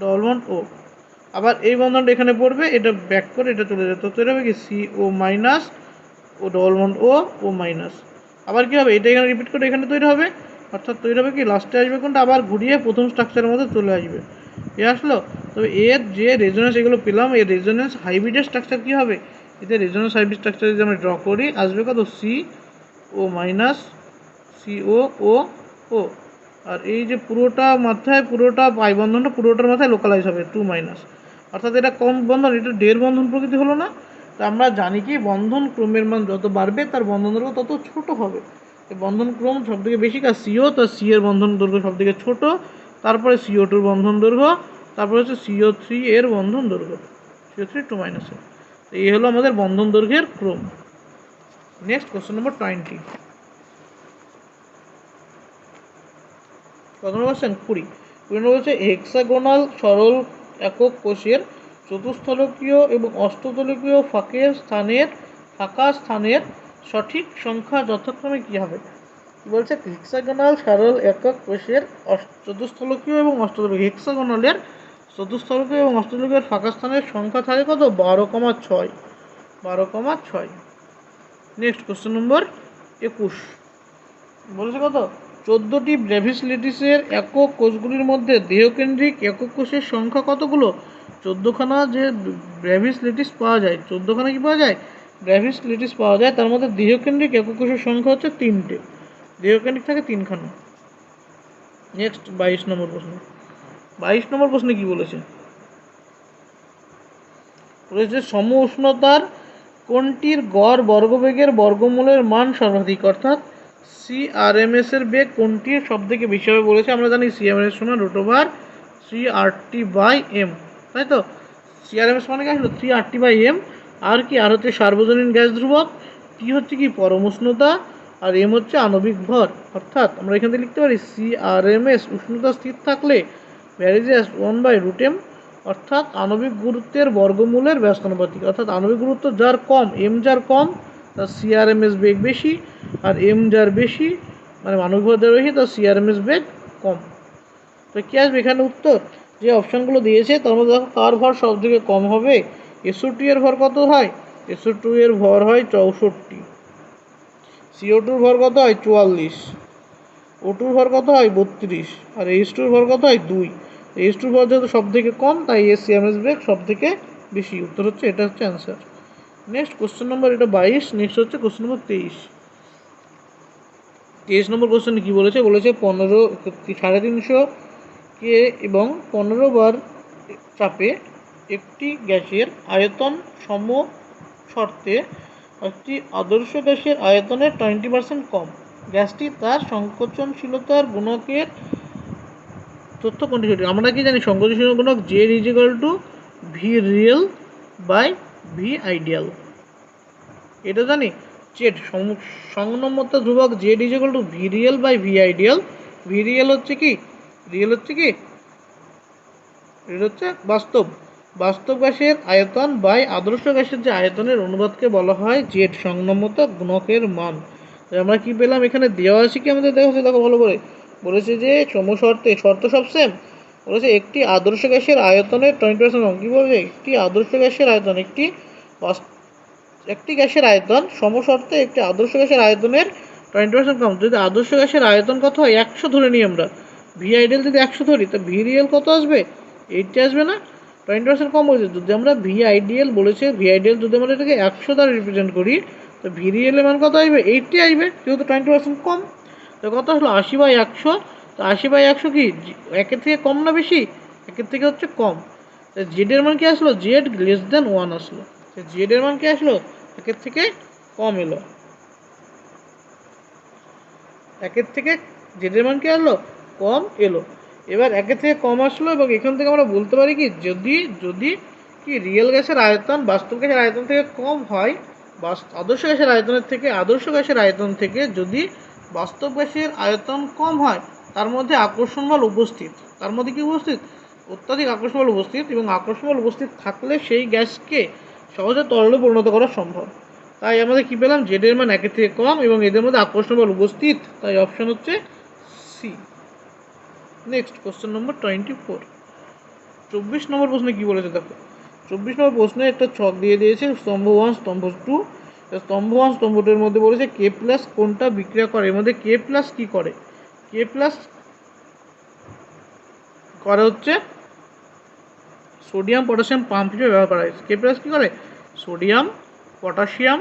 S1: double bond O। আবার এই বন্ধনটা এখানে পড়বে, এটা ব্যাক করে এটা চলে যাবে, তো তৈরি হবে কি? CO- ও ডবল বন্ড O মাইনাস। আবার কি হবে? এটা এখানে রিপিট করে এখানে তৈরি হবে, অর্থাৎ তৈরি হবে কি? লাস্টে আসবে কোনটা? আবার ঘুরিয়ে প্রথম স্ট্রাকচারের মধ্যে চলে আসবে। এ আসলো। তবে এর যে রেজোনেন্স এগুলো পেলাম, এর রেজোনেন্স হাইব্রিডের স্ট্রাকচার কী হবে? এতে রেজোনেন্স হাইব্রিড স্ট্রাকচার যদি আমরা ড্র করি, আসবে কত? CO- আর এই যে পুরোটা মাথায়, পুরোটা পাই বন্ধনটা পুরোটার মাথায় লোকালাইজ হবে 2-, অর্থাৎ এটা কম বন্ধন, এটা ডের বন্ধন প্রকৃতি হলো না? তো আমরা জানি কি বন্ধন ক্রমের মান যত বাড়বে তার বন্ধন দৈর্ঘ্য তত ছোট হবে। বন্ধন ক্রম সব থেকে বেশি কাজ CO, তো C এর বন্ধন দৈর্ঘ্য সব থেকে ছোট, তারপরে CO2 বন্ধন দৈর্ঘ্য, তারপরে হচ্ছে CO3 এর বন্ধন দৈর্ঘ্য, CO3 2-, এই হলো আমাদের বন্ধন দৈর্ঘ্যের ক্রম। নেক্সট কোশ্চেন নম্বর 20। কত নম্বর কোশ্চেন? 20। বলছে হেক্সাগোনাল সরল একক কোষের চতুস্থলকীয় এবং অষ্টতলকীয় ফাঁকা স্থানের সঠিক সংখ্যা যথাক্রমে কী হবে? বলছে হেক্সাগোনাল সরল একক কোষের চতুস্থলকীয় এবং অষ্টতলকীয়, হেক্সাগোনালের চতুস্থলকীয় এবং অষ্টতলকীয় ফাঁকা স্থানের সংখ্যা থাকে কত? 12,6। 12,6। নেক্সট কোশ্চেন নম্বর 21 বলেছে কত? 14টি ব্রেভিস লেটিসের একক কোষগুলির মধ্যে দেহকেন্দ্রিক একক কোষের সংখ্যা কতগুলো? 14খানা যে ব্রেভিস লেটিস পাওয়া যায়, 14খানা কি পাওয়া যায়? ব্রেভিস লেটিস পাওয়া যায়, তার মধ্যে দেহকেন্দ্রিক একক কোষের সংখ্যা হচ্ছে 3টে। দেহকেন্দ্রিক থাকে 3খানা। নেক্সট 22 নম্বর প্রশ্ন। 22 নম্বর প্রশ্নে কি বলেছে? বলেছে সম উষ্ণতার কোনটির গড় বর্গবেগের বর্গমূলের মান সর্বাধিক, অর্থাৎ CRMS এর বেগ কোনটির সব থেকে বেশি হবে বলেছে। আমরা জানি CRMS সমান √3RT/m, তাই তো? CRMS মানে কি আসলো 3RT/m। আর কি? আর হচ্ছে সার্বজনীন গ্যাস ধ্রুবক, টি হচ্ছে কি পরম উষ্ণতা, আর এম হচ্ছে আণবিক ভর। অর্থাৎ আমরা এখান থেকে লিখতে পারি CRMS উষ্ণতা স্থির থাকলে ভ্যারিজ 1/√m, অর্থাৎ আণবিক গুরুত্বের বর্গমূলের ব্যস্তানুপাতিক। অর্থাৎ আণবিক গুরুত্ব যার কম, এম যার কম, তার CRMS বেগ বেশি, আর এম যার বেশি মানে আণবিক ভর যার বেশি, তার CRMS বেগ কম। তো কী আসবে এখানে উত্তর? যে অপশানগুলো দিয়েছে তার মধ্যে দেখো কার ভর সব থেকে কম হবে? SO2 এর ভর কত হয়? SO2 এর ভর হয় 64। CO2 এর ভর কত হয়? 44। O2 এর ভর কত হয়? 32। আর H2 এর ভর কত হয়? 2। H2 এর ভর যেহেতু সব থেকে কম, তাই এর CRMS বেগ সব থেকে বেশি। উত্তর হচ্ছে এটা, হচ্ছে অ্যান্সার। নেক্সট কোশ্চেন নম্বর, এটা 22। নেক্সট হচ্ছে কোশ্চেন নম্বর 23। 23 নম্বর কোশ্চেনে কী বলেছে? বলেছে 350 কে এবং 15 বার চাপে একটি গ্যাসের আয়তন সম শর্তে একটি আদর্শ গ্যাসের আয়তনের 20% কম। গ্যাসটি তার সংকোচনশীলতার গুণকের তথ্য কোনটি সঠিক? আমরা কি জানি সংকোচনশীল গুণক Z = V real by V ideal, এটা জানি। জেড সংনমতা ধ্রুবক Z = V real by V ideal। V real হচ্ছে কি? রিয়েল হচ্ছে কি? এটা হচ্ছে বাস্তব গ্যাসের আয়তন বাই আদর্শ গ্যাসের যে আয়তনের অনুপাতকে বলা হয় জেড সংনমতা গুণকের মান। আমরা কি পেলাম এখানে? দেওয়া আছে কি আমাদের? দেখো ভালো করে বলেছে যে শর্ত সব সেম। বলেছে একটি আদর্শ গ্যাসের আয়তনের 20% কম। কী বলছে? একটি আদর্শ গ্যাসের আয়তন, একটি গ্যাসের আয়তন সমশর্তে একটি আদর্শ গ্যাসের আয়তনের 20% কম। যদি আদর্শ গ্যাসের আয়তন কত হয়? 100 ধরে নিই আমরা। ভি আইডিয়াল যদি 100 ধরি, তো ভি রিয়েল কত আসবে? 80 আসবে না? 20% কম বলেছে। যদি আমরা ভি আইডিয়াল বলেছে, ভি আইডিয়াল যদি আমরা এটাকে 100 দ্বারা রিপ্রেজেন্ট করি, তো ভি রিয়েলের মান কত আসবে? 80 আসবে, যেহেতু 20% কম। তো কত আসলো? 80/100। তো 80/100 কি 1-এর থেকে কম না বেশি? 1-এর থেকে হচ্ছে কম। তো জেডের মান কি আসলো? জেড <1 আসলো। তো জেডের মান কি আসলো? 1-এর থেকে কম এলো। 1-এর থেকে জেডের মান কি আসলো? কম এলো। এবার 1-এর থেকে কম আসলো, এবং এখান থেকে আমরা বলতে পারি কি, যদি কি রিয়েল গ্যাসের আয়তন বাস্তব গ্যাসের আয়তন থেকে কম হয়, আদর্শ গ্যাসের আয়তন থেকে যদি বাস্তব গ্যাসের আয়তন কম হয়, তার মধ্যে আকর্ষণ বল উপস্থিত। তার মধ্যে কি উপস্থিত? অত্যাধিক আকর্ষণ বল উপস্থিত। এবং আকর্ষণ বল উপস্থিত থাকলে সেই গ্যাসকে সহজে তরলে পরিণত করা সম্ভব। তাই আমাদের কি পেলাম? জেডের মান 1-এর থেকে কম এবং এদের মধ্যে আকর্ষণ বল উপস্থিত। তাই অপশন হচ্ছে সি। নেক্সট কোশ্চেন নম্বর 24। 24 নম্বর প্রশ্নে কি বলেছে দেখো। 24 নম্বর প্রশ্নে একটা ছক দিয়ে দিয়েছে, স্তম্ভ 1 স্তম্ভ 2। স্তম্ভ 1 স্তম্ভ 2 এর মধ্যে বলেছে কে প্লাস কোনটা বিক্রিয়া করে? এর মধ্যে কে প্লাস কি করে? কে প্লাস করে হচ্ছে সোডিয়াম পটাশিয়াম পাম্প হিসেবে ব্যবহার করা হয়। কে প্লাস কি করে? সোডিয়াম পটাশিয়াম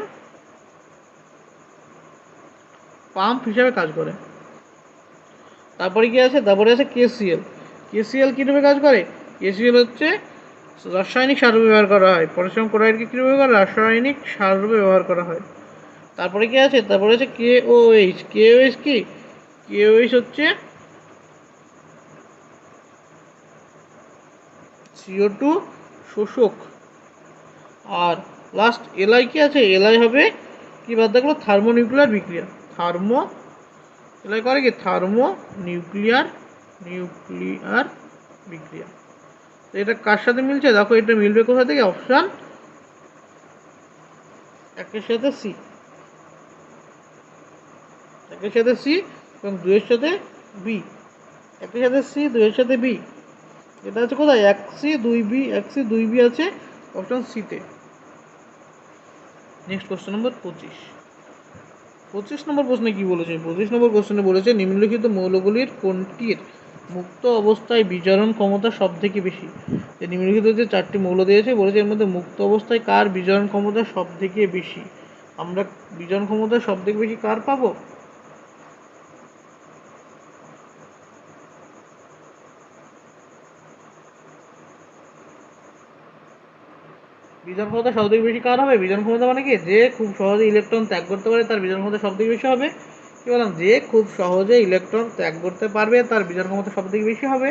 S1: পাম্প হিসাবে কাজ করে। তারপরে কি আছে? তারপরে আছে KCl। KCl কীভাবে কাজ করে? KCl হচ্ছে রাসায়নিক সার রূপে ব্যবহার করা হয়। পটাশিয়াম ক্লোরাইডকে কী রূপে ব্যবহার? রাসায়নিক সার রূপে ব্যবহার করা হয়। তারপরে কি আছে? তারপরে আছে KOH। KOH কি? KOH হচ্ছে CO2 শোষক। আর লাস্ট Li কি আছে? Li হবে কি বাদ থাকলো? থার্মোনিউক্লিয়ার বিক্রিয়া। Li করে কি? থার্মোনিউক্লিয়ার নিউক্লিয়ার বিক্রিয়া। তো এটা কার সাথে মিলছে? দেখো এটা মিলবে কোথা থেকে? অপশান একের সাথে সি, একের সাথে সি এবং দুইয়ের সাথে বি। একের সাথে সি, দুইয়ের সাথে বি, এটা আছে কোথায়? এক সি দুই বি, এক সি দুই বি আছে অপশান সিতে। নেক্সট কোশ্চেন নম্বর 25। 25 নম্বর প্রশ্নে কি বলেছে? 25 নম্বর কোশ্চেনে বলেছে নিম্নলিখিত মৌলগুলির কোনটির মুক্ত অবস্থায় বিজারণ ক্ষমতা সব থেকে বেশি। যে নিম্নলিখিত যে 4টি মৌল দিয়েছে বলেছে এর মধ্যে মুক্ত অবস্থায় কার বিজারণ ক্ষমতা সব থেকে বেশি। আমরা বিজারণ ক্ষমতা সব থেকে বেশি কার পাবো? বিজারণ ক্ষমতা সব থেকে বেশি কার হবে? বিজারণ ক্ষমতা মানে কি? যে খুব সহজে ইলেকট্রন ত্যাগ করতে পারে তার বিজারণ ক্ষমতা সব থেকে বেশি হবে। কি বললাম? যে খুব সহজে ইলেকট্রন ত্যাগ করতে পারবে তার বিজারণ ক্ষমতা সব থেকে বেশি হবে।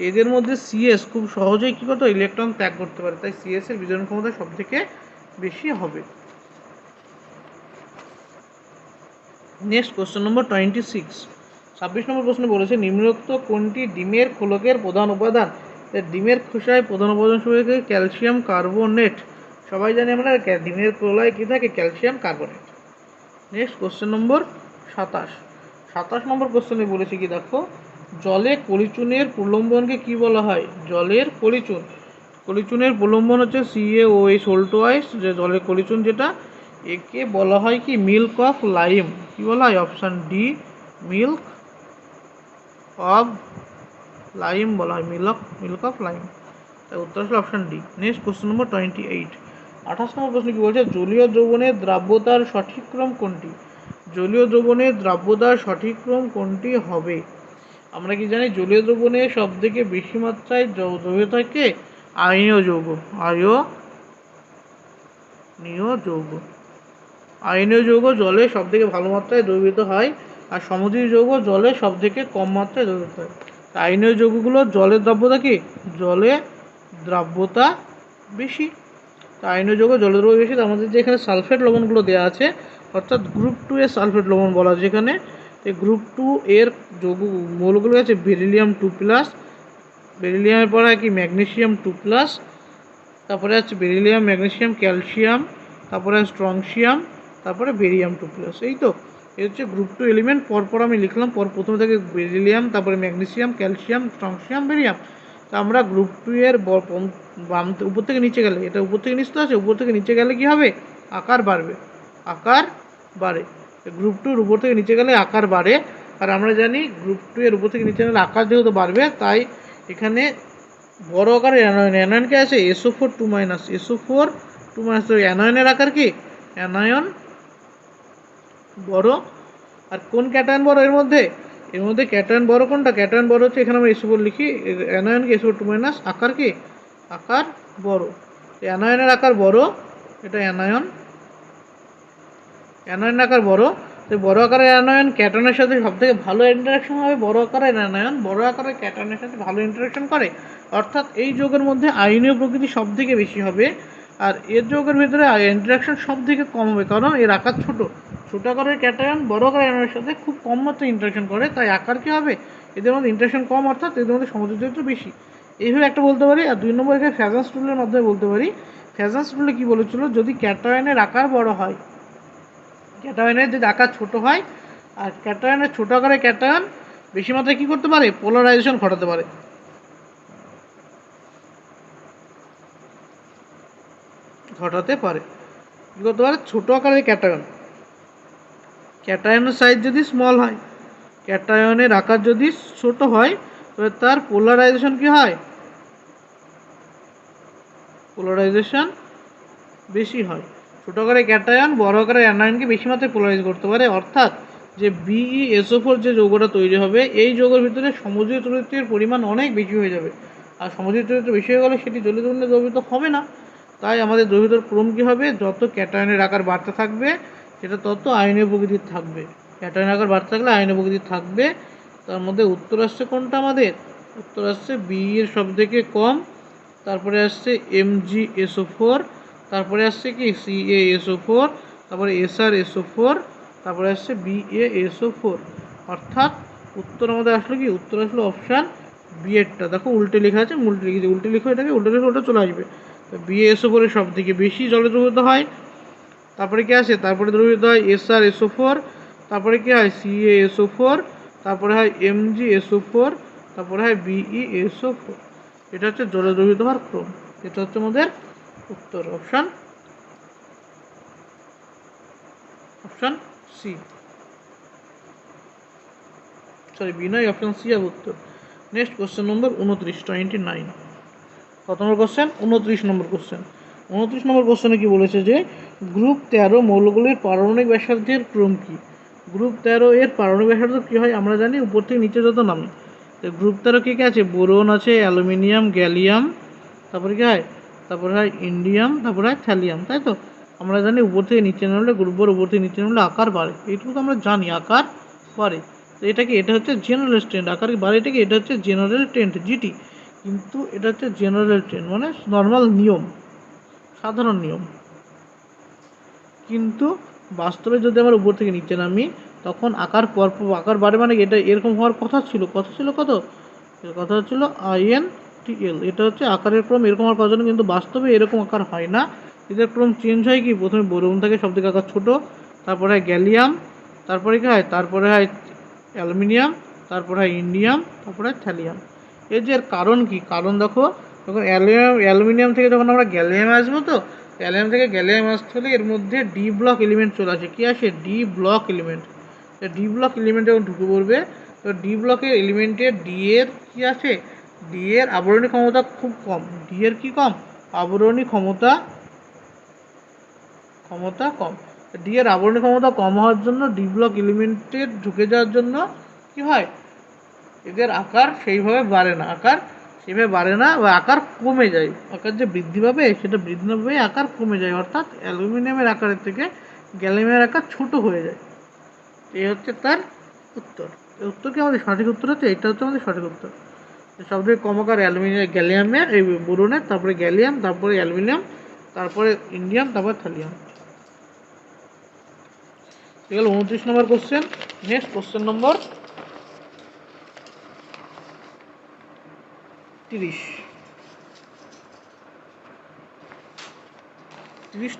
S1: এদের মধ্যে সিএস খুব সহজেই কী করতো? ইলেকট্রন ত্যাগ করতে পারে, তাই সিএস এর বিজারণ ক্ষমতা সব থেকে বেশি হবে। নেক্সট কোশ্চেন নম্বর 26। 26 নম্বর প্রশ্ন বলেছে নিম্নোক্ত কোনটি ডিমের খোলকের প্রধান উপাদান। ডিমের খোসায় প্রধান উপাদান হিসেবে ক্যালসিয়াম কার্বনেট। সবাই জানি আমরা ডিমের খোলায় কী থাকে? Calcium carbonate. নেক্সট কোশ্চেন নম্বর 27। 27 নম্বর কোশ্চেনে বলেছে কি দেখো, জলে কলিচুনের প্রলম্বনকে কি বলা হয়? জলের কলিচুন, কলিচুনের প্রলম্বন হচ্ছে CaOH সোল্টোয়াইস, যে জলের কলিচুন যেটা, একে বলা হয় কি? Milk of lime. কি বলা হয়? Option D, milk of lime বলা হয়, মিল্ক অফ লাইম। তাই উত্তর আসলে অপশান ডি। নেক্সট কোশ্চেন নম্বর 28। 28 নম্বর প্রশ্ন কি বলছে? জলীয় যৌবনের দ্রাব্যতার সঠিক ক্রম কোনটি? জলীয় যৌবনের দ্রাব্যতার সঠিক ক্রম কোনটি হবে? আমরা কি জানি জলীয় দ্রবণে সব থেকে বেশি মাত্রায় দ্রবীয় থাকে আয়নীয় যৌগ। আয়নীয় যৌগ, আয়নীয় যৌগ জলে সব থেকে ভালো মাত্রায় দ্রবীভূত হয়, আর সমযোজী যৌগ জলে সব থেকে কম মাত্রায় দ্রবীভূত হয়। আয়নীয় যৌগগুলো জলের দ্রাব্যতা কি? জলে দ্রাব্যতা বেশি। আয়নীয় যৌগ জলের দ্রাব্যতা বেশি। তার মধ্যে যে এখানে সালফেট লবণগুলো দেওয়া আছে, অর্থাৎ গ্রুপ 2 এর সালফেট লবণ বলা আছে যেখানে, এই গ্রুপ 2 এর যৌগ মৌলগুলো আছে বেরিলিয়াম 2+, বেরিলিয়ামের পর হয় কি? ম্যাগনেসিয়াম 2+, তারপরে আছে বেরিলিয়াম, ম্যাগনেসিয়াম, ক্যালসিয়াম, তারপরে স্ট্রংসিয়াম, তারপরে বেরিয়াম 2+। এই তো এই হচ্ছে গ্রুপ 2 এলিমেন্ট। পরপর আমি লিখলাম, প্রথমে থেকে বেরিলিয়াম, তারপরে ম্যাগনেসিয়াম, ক্যালসিয়াম, স্ট্রংসিয়াম, বেরিয়াম। তা আমরা গ্রুপ 2 এর বাম উপর থেকে নিচে গেলে, এটা উপর থেকে নিচে আছে, উপর থেকে নিচে গেলে কি হবে? আকার বাড়বে, আকার বাড়ে। গ্রুপ 2 এর উপর থেকে নিচে গেলে আকার বাড়ে। আর আমরা জানি গ্রুপ 2 এর উপর থেকে নিচে গেলে আকার যেহেতু বাড়বে, তাই এখানে বড় আকারের অ্যানায়ন, অ্যানায়ন কে আছে? SO4 2-, SO4 2-, অ্যানায়নের আকার কি? অ্যানায়ন বড়। আর কোন ক্যাটায়ন বড় এর মধ্যে? এর মধ্যে ক্যাটায়ন বড় কোনটা? ক্যাটায়ন বড় হচ্ছে, এখানে আমরা SO4 লিখি, অ্যানায়ন কি? SO4 2-, আকার কি? আকার বড়। অ্যানায়নের আকার বড়, এটা অ্যানায়ন, অ্যানায়নের আকার বড়। তো বড় আকারের অ্যানায়ন ক্যাটায়নের সাথে সব থেকে ভালো ইন্টারাকশন হবে। বড় আকারের অ্যানায়ন বড় আকারের ক্যাটায়নের সাথে ভালো ইন্টারাকশন করে, অর্থাৎ এই যৌগের মধ্যে আয়নীয় প্রকৃতি সব থেকে বেশি হবে। আর এর যৌগের ভিতরে ইন্টারাকশন সব থেকে কম হবে, কারণ এর আকার ছোট। ছোট আকারের ক্যাটায়ন বড় আকারের অ্যানায়নের সাথে খুব কম মাত্রায় ইন্টারাকশন করে, তাই আকার কী হবে? এদের মধ্যে ইন্টারাকশন কম, অর্থাৎ এদের মধ্যে সমযোজিত বেশি। এইভাবে একটা বলতে পারি। আর 2 নম্বর এখানে ফ্যাজান্স রুলের মাধ্যমে বলতে পারি। ফ্যাজান্স রুলে কী বলেছিল? যদি ক্যাটায়নের আকার বড় হয়, ক্যাটায়নের যদি আকার ছোট হয়, আর ক্যাটায়নের ছোট আকারের ক্যাটায়ন বেশি মাত্রায় কী করতে পারে? পোলারাইজেশন ঘটাতে পারে, কী করতে পারে? ছোট আকারের ক্যাটায়ন, ক্যাটায়নের সাইজ যদি স্মল হয়, ক্যাটায়নের আকার যদি ছোট হয়, তবে তার পোলারাইজেশন কী হয়? পোলারাইজেশন বেশি হয়। ছোট আকারের ক্যাটায়ন বড় আকারের অ্যানায়নকে বেশি মাত্রায় পোলারাইজ করতে পারে, অর্থাৎ যে BeSO4 যে যৌগটা তৈরি হবে, এই যৌগের ভিতরে সমযোজী চরিত্রের পরিমাণ অনেক বেশি হয়ে যাবে। আর সমযোজী চরিত্র বেশি হয়ে গেলে সেটি জলীয় দ্রবণে দ্রবীভূত হবে না। তাই আমাদের দ্রবীভূতর ক্রম কী হবে? যত ক্যাটায়নের আকার বাড়তে থাকবে সেটা তত আয়নীয় প্রকৃতির থাকবে। ক্যাটায়নের আকার বাড়তে থাকলে আয়নীয় প্রকৃতির থাকবে। তার মধ্যে উত্তর আসছে কোনটা আমাদের? উত্তর আসছে বি এর সব থেকে কম, তারপরে আসছে MgSO4, তারপরে আসছে কি CaSO4, তারপরে SrSO4, তারপরে আসছে BaSO4, অর্থাৎ উত্তর আমাদের আসলো কি, উত্তর আসলো অপশান বি এরটা। দেখো উল্টে লেখা আছে, উল্টে লিখেছি, উল্টে লিখো এটাকে, উল্টে লিখে ওটা চলে আসবে। তো BaSO4 সব থেকে বেশি জলে দ্রবীভূত হয়। তারপরে কি আসে, তারপরে দ্রবীভূত হয় SrSO4, তারপরে কি হয় CaSO4, তারপরে হয় MgSO4, তারপরে হয় BeSO4। এটা হচ্ছে জলে দ্রবীভূত হওয়ার ক্রম। এটা হচ্ছে আমাদের উত্তর, অপশান সি, সরি বি নয়, অপশান সি আর উত্তর। নেক্সট কোশ্চেন নম্বর 29 কত নম্বর কোশ্চেন, 29 নম্বর কোশ্চেন। 29 নম্বর কোশ্চেনে কি বলেছে যে গ্রুপ 13 মৌলগুলির পারমাণবিক ব্যাসার্ধের ক্রম কি। গ্রুপ 13 এর পারমাণবিক ব্যাসার্ধ কী হয় আমরা জানি, উপর থেকে নিচে যত নামে। তো গ্রুপ 13 কী কী আছে, বোরন আছে, অ্যালুমিনিয়াম, গ্যালিয়াম, তারপরে কী হয়, তারপরে হয় ইন্ডিয়াম, তারপরে হয় থ্যালিয়াম, তাই তো। আমরা জানি উপর থেকে নিচে নামলে, গ্রুপের উপর থেকে নিচে নামলে আকার বাড়ে, এইটুকু তো আমরা জানি, আকার বাড়ে। তো এটা কি, এটা হচ্ছে জেনারেল ট্রেন্ড, আকার বাড়ে, এটা কি, এটা হচ্ছে জেনারেল ট্রেন্ড জিটি। কিন্তু এটা হচ্ছে জেনারেল ট্রেন্ড মানে নর্মাল নিয়ম, সাধারণ নিয়ম। কিন্তু বাস্তবে যদি আমরা উপর থেকে নিচে নামি তখন আকার বাড়ে, মানে এটা এরকম হওয়ার কথা ছিল কত, এর কথা হচ্ছিল INTL। এটা হচ্ছে আকারের ক্রম এরকম হওয়ার কথা, কিন্তু বাস্তবে এরকম আকার হয় না। এদের ক্রম চেঞ্জ হয় কি, প্রথমে বোরন থাকে সব থেকে আকার ছোটো, তারপরে হয় গ্যালিয়াম, তারপরে কি হয়, তারপরে হয় অ্যালুমিনিয়াম, তারপরে হয় ইন্ডিয়াম, তারপরে হয় থ্যালিয়াম। এর যে এর কারণ কি, কারণ দেখো যখন অ্যালুমিনিয়াম থেকে যখন আমরা গ্যালিয়ামে আসবো, তো গ্যালিয়াম থেকে গ্যালিয়াম আসতে হলে এর মধ্যে ডি ব্লক এলিমেন্ট চলে আসে। কী আসে, D block element. D block element যখন ঢুকে পড়বে, তো ডি ব্লকের এলিমেন্টের ডি এর কী আছে, ডি এর আবরণী ক্ষমতা খুব কম। ডি এর কী কম, আবরণী ক্ষমতা কম। ডি এর আবরণী ক্ষমতা কম হওয়ার জন্য, ডি ব্লক এলিমেন্টের ঢুকে যাওয়ার জন্য কি হয়, এদের আকার সেইভাবে বাড়ে না, বা আকার কমে যায়। আকার যে বৃদ্ধি পাবে সেটা বৃদ্ধি না পাবে, আকার কমে যায়, অর্থাৎ অ্যালুমিনিয়ামের আকারের থেকে গ্যালিয়ামের আকার ছোট হয়ে যায়। এই হচ্ছে তার উত্তর। এই উত্তর কি আমাদের সঠিক উত্তর হচ্ছে, এটা হচ্ছে আমাদের সঠিক উত্তর। সবথেকে কম আকার গ্যালিয়ামের, এই বোরনের, তারপরে গ্যালিয়াম, তারপরে অ্যালুমিনিয়াম, তারপরে ইন্ডিয়াম, তারপরে থ্যালিয়াম। এগুলো 29 নম্বর কোশ্চেন। নেক্সট কোশ্চেন নম্বর 30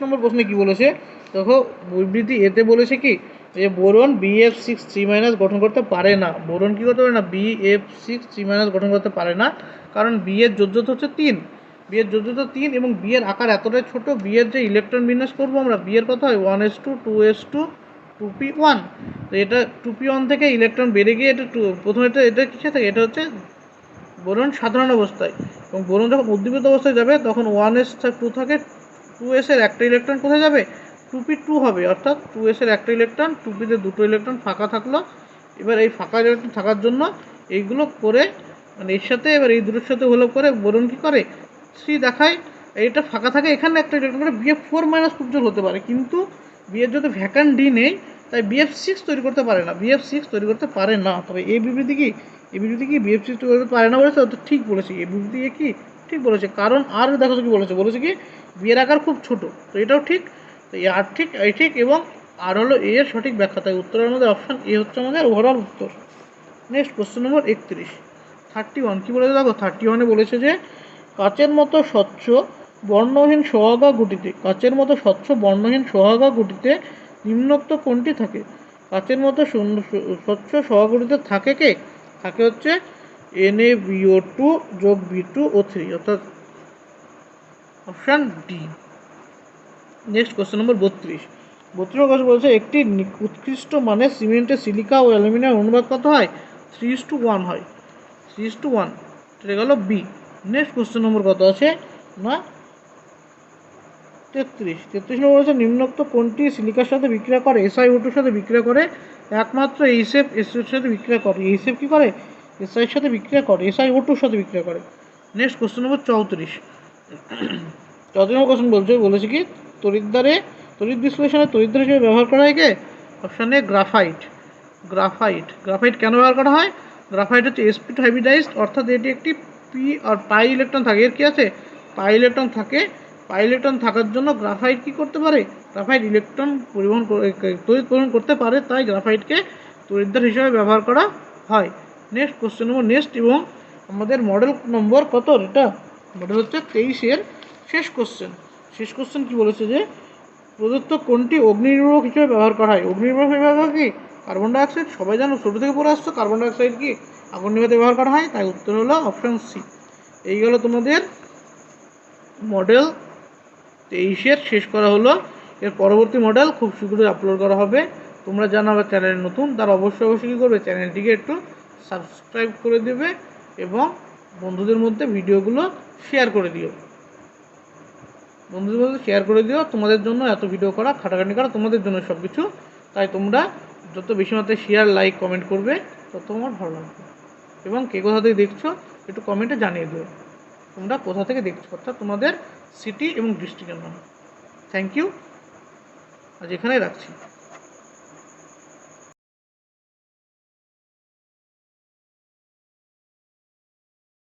S1: নম্বর প্রশ্নে কি বলেছে দেখো, বিবৃতি এতে বলেছে কি, যে বোরন BF6 3- গঠন করতে পারে না। বোরন কী করতে পারে না, BF6 3- গঠন করতে পারে না, কারণ বি এর যোজ্যতা হচ্ছে 3, এবং বি এর আকার এতটাই ছোট। বি এর যে ইলেকট্রন বিন্যাস করবো আমরা, বি এর কত হয় 1s2 2s2 2p1। তো এটা 2p1 থেকে ইলেকট্রন বেড়ে গিয়ে এটা প্রথমে এটা কিসে থাকে, এটা হচ্ছে বোরন সাধারণ অবস্থায়, এবং বোরন যখন উদ্দীপিত অবস্থায় যাবে তখন 1s2 থাকে, 2s এর একটা ইলেকট্রন কোথায় যাবে, 2p2 হবে, অর্থাৎ 2s এর একটা ইলেকট্রন, 2pতে দুটো ইলেকট্রন ফাঁকা থাকলো। এবার এই ফাঁকা ইলেকট্রন থাকার জন্য এইগুলো করে, মানে এর সাথে এবার এই দুটোর সাথে হলো করে বোরন কী করে 3 দেখায়, এইটা ফাঁকা থাকে, এখানে একটা ইলেকট্রন করে BF4- খুব জোর হতে পারে, কিন্তু বিএর যদি ভ্যাকান্ট ডি নেই তাই BF6 তৈরি করতে পারে না, তবে এই বিবৃতি কি, BF6 তৈরি করতে পারে না বলেছে, তো ঠিক বলেছে, এই বিবৃতি কি ঠিক বলেছে। কারণ আর দেখো কি বলেছে কি বিয়ের আকার খুব ছোট, তো এটাও ঠিক। তো আর ঠিক, এই ঠিক, এবং আর হলো এর সঠিক ব্যাখ্যা, তাই উত্তরের আমাদের অপশান এ হচ্ছে আমাদের ওভারঅল উত্তর। নেক্সট কোশ্চেন নম্বর 31 কী বলেছে দেখো, 31-এ বলেছে যে কাচের মতো স্বচ্ছ বর্ণহীন সোহাগা গুটিতে নিম্নোক্ত কোনটি থাকে। কাচের মতো স্বচ্ছ সোহাগা থাকে কে, থাকে হচ্ছে NaBO2 যোগ B2O3, অর্থাৎ অপশান ডি। নেক্সট কোশ্চেন নম্বর 32 কথা বলছে একটি উৎকৃষ্ট মানের সিমেন্টের সিলিকা ও অ্যালুমিনিয়াম অনুপাত কত হয়, 3:1 হয়, 3:1, এটা গেল বি। নেক্সট কোশ্চেন নম্বর কত আছে না 33 নম্বর হচ্ছে নিম্নোক্ত কোনটি সিলিকার সাথে বিক্রিয়া করে, SiO2-র সাথে বিক্রিয়া করে, একমাত্র এইচএফ এর সাথে বিক্রিয়া করে। এইচএফ কী করে, এসআইয়ের সাথে বিক্রিয়া করে, SiO2-র সাথে বিক্রিয়া করে। নেক্সট কোশ্চেন নম্বর 34 নম্বর কোশ্চেন বলেছে কি তড়িৎ বিশ্লেষণে তড়িৎদ্বার হিসেবে ব্যবহার করা হয় কে, অপশানে গ্রাফাইট কেন ব্যবহার করা হয়, গ্রাফাইট হচ্ছে sp2 হাইব্রিডাইজড, অর্থাৎ এটি একটি পি আর পাই ইলেকট্রন থাকে, এর কী আছে পাই ইলেকট্রন থাকে। পাই ইলেকট্রন থাকার জন্য গ্রাফাইট কী করতে পারে, গ্রাফাইট ইলেকট্রন তড়িৎ পরিবহন করতে পারে, তাই গ্রাফাইটকে তড়িৎদ্বার হিসেবে ব্যবহার করা হয়। নেক্সট কোশ্চেন নম্বর নেক্সট, এবং আমাদের মডেল নম্বর কত, এটা মডেল হচ্ছে 23-এর শেষ কোশ্চেন। শেষ কোশ্চেন কী বলেছে যে প্রদত্ত কোনটি অগ্নিনির্বাপক হিসেবে ব্যবহার করা হয়। অগ্নিনির্বাপক ব্যবহার কি কার্বন ডাইঅক্সাইড, সবাই জানো ছোটো থেকে পড়ে আসছো কার্বন ডাইঅক্সাইড কি আগুন নেভাতে ব্যবহার করা হয়, তাই উত্তর হলো অপশান সি। এই গেল তোমাদের মডেল 23-এর শেষ করা হলো। এর পরবর্তী মডেল খুব শীঘ্রই আপলোড করা হবে। তোমরা জানো আমার চ্যানেলে নতুন, তারা অবশ্যই কী করবে, চ্যানেলটিকে একটু সাবস্ক্রাইব করে দেবে এবং বন্ধুদের মধ্যে ভিডিওগুলো শেয়ার করে দিও। বন্ধুদের মধ্যে শেয়ার করে দিও। তোমাদের জন্য এত ভিডিও করা, খাটাখাটি করা তোমাদের জন্য সব কিছু, তাই তোমরা যত বেশি মাত্রায় শেয়ার লাইক কমেন্ট করবে তত আমার ভালো লাগবে। এবং কে কোথা থেকে দেখছো একটু কমেন্টে জানিয়ে দিও তোমরা কোথা থেকে দেখছো, অর্থাৎ তোমাদের সিটি এবং ডিস্ট্রিক্টের নাম। থ্যাংক ইউ, আজ এখানেই রাখছি।